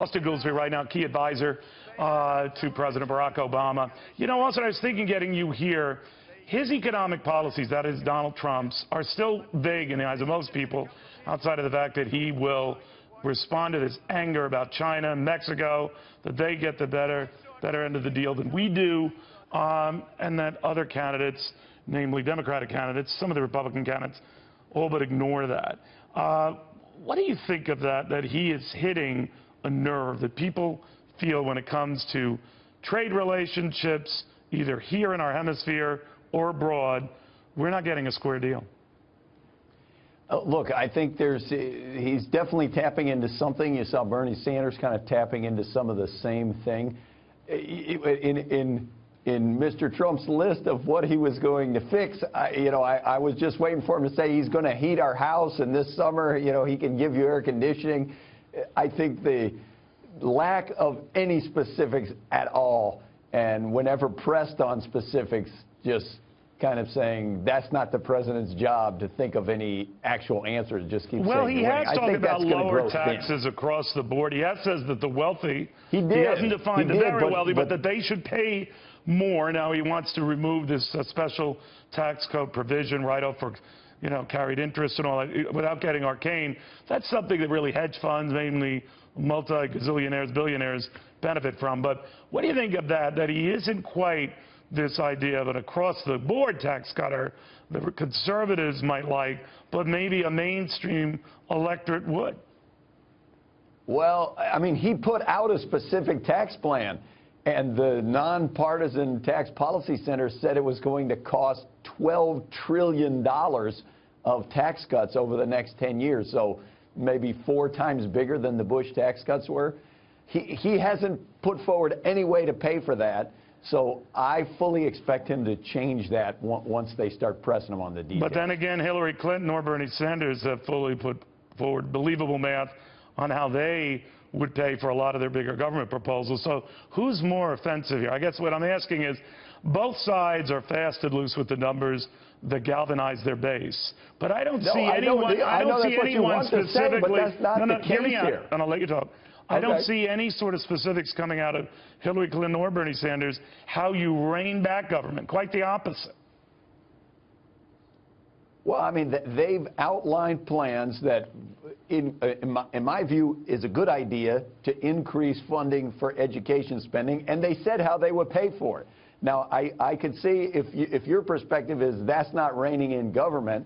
Austan Goolsbee right now, key advisor to President Barack Obama. You know, Austan, I was thinking getting you here, his economic policies, that is Donald Trump's, are still vague in the eyes of most people, outside of the fact that he will respond to this anger about China and Mexico, that they get the better end of the deal than we do, and that other candidates, namely Democratic candidates, some of the Republican candidates, all but ignore that. What do you think of that he is hitting a nerve that people feel when it comes to trade relationships, either here in our hemisphere or abroad? We're not getting a square deal. Look, I think he's definitely tapping into something. You saw Bernie Sanders kind of tapping into some of the same thing. In Mr. Trump's list of what he was going to fix, I was just waiting for him to say he's going to heat our house, and this summer, he can give you air conditioning. I think the lack of any specifics at all, and whenever pressed on specifics, just kind of saying that's not the president's job to think of any actual answers. Just keep well, saying. He has talked about lower taxes across the board. He has says that the wealthy, he hasn't defined the very wealthy, but that they should pay more. Now he wants to remove this special tax code provision right off for carried interest and all that, without getting arcane. That's something that really hedge funds, mainly multi-gazillionaires, billionaires, benefit from. But what do you think of that he isn't quite this idea of an across-the-board tax cutter that conservatives might like, but maybe a mainstream electorate would? Well, I mean, he put out a specific tax plan, and the Nonpartisan Tax Policy Center said it was going to cost $12 trillion of tax cuts over the next 10 years, so maybe 4 times bigger than the Bush tax cuts were. He hasn't put forward any way to pay for that, so I fully expect him to change that once they start pressing him on the details. But then again, Hillary Clinton or Bernie Sanders have fully put forward believable math on how they would pay for a lot of their bigger government proposals. So who's more offensive here? I guess what I'm asking is, both sides are fast and loose with the numbers that galvanize their base. But I don't see anyone, I don't see anyone specifically. Hear me out, and I'll let you talk. I don't see any sort of specifics coming out of Hillary Clinton or Bernie Sanders how you rein back government. Quite the opposite. Well, I mean, they've outlined plans that, in my view, is a good idea to increase funding for education spending, and they said how they would pay for it. Now, I could see if your perspective is that's not reining in government,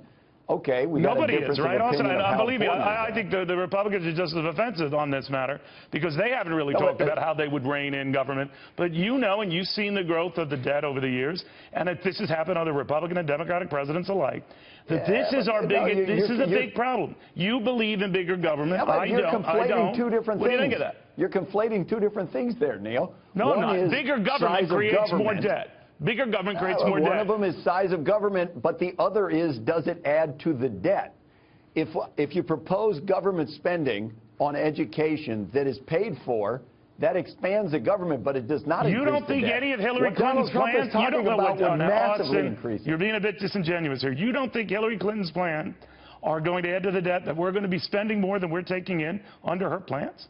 okay, we got a difference of opinion. Nobody is, right, Austan? Believe me, I think the Republicans are just as offensive on this matter because they haven't really talked about how they would rein in government. But and you've seen the growth of the debt over the years, and this has happened under Republican and Democratic presidents alike. This is a big problem. You believe in bigger government. I you're conflating two different things. What do you think of that? You're conflating two different things there, Neil. No, I'm not. Bigger government creates more debt. Bigger government creates more debt. One of them is size of government, but the other is, does it add to the debt? If you propose government spending on education that is paid for, that expands the government, but it does not increase the debt. You don't think any of Hillary Clinton's plans, you don't know what massively increase. You're being a bit disingenuous here. You don't think Hillary Clinton's plans are going to add to the debt, that we're going to be spending more than we're taking in under her plans?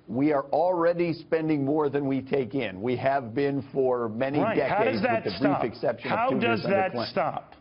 We are already spending more than we take in. We have been for many decades, with the brief exception of 2 years under Clinton. How does that stop?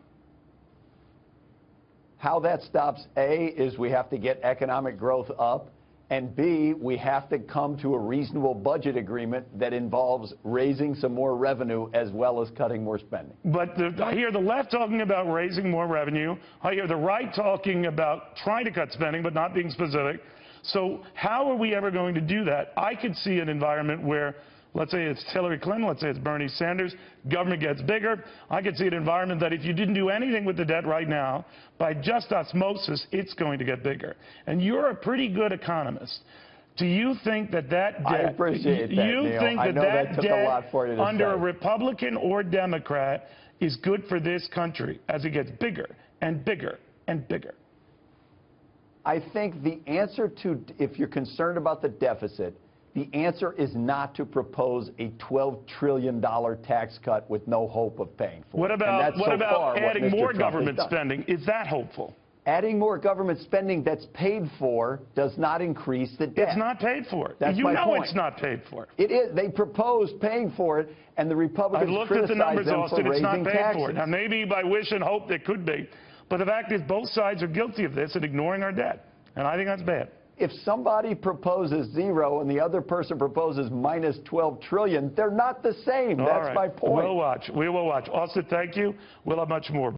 How that stops, A, is we have to get economic growth up, and B, we have to come to a reasonable budget agreement that involves raising some more revenue as well as cutting more spending. But I hear the left talking about raising more revenue. I hear the right talking about trying to cut spending but not being specific. So how are we ever going to do that? I could see an environment where, let's say it's Hillary Clinton, let's say it's Bernie Sanders, government gets bigger. I could see an environment that if you didn't do anything with the debt right now, by just osmosis, it's going to get bigger. And you're a pretty good economist. Do you think that debt debt, I appreciate that, you think that took a lot for you to under say. a Republican or Democrat is good for this country as it gets bigger and bigger and bigger? I think the answer to, if you're concerned about the deficit, the answer is not to propose a $12 trillion tax cut with no hope of paying for it. What about adding more government spending? Is that hopeful? Adding more government spending that's paid for does not increase the debt. It's not paid for. That's you my know point. It's not paid for. It is. They proposed paying for it, and the Republicans I looked at the criticized numbers, them Austin. for It's not raising paid taxes. for. Now, maybe by wish and hope it could be. But the fact is both sides are guilty of this and ignoring our debt. And I think that's bad. If somebody proposes zero and the other person proposes minus 12 trillion, they're not the same. All That's right. my point. We'll watch. We will watch. Austin, thank you. We'll have much more.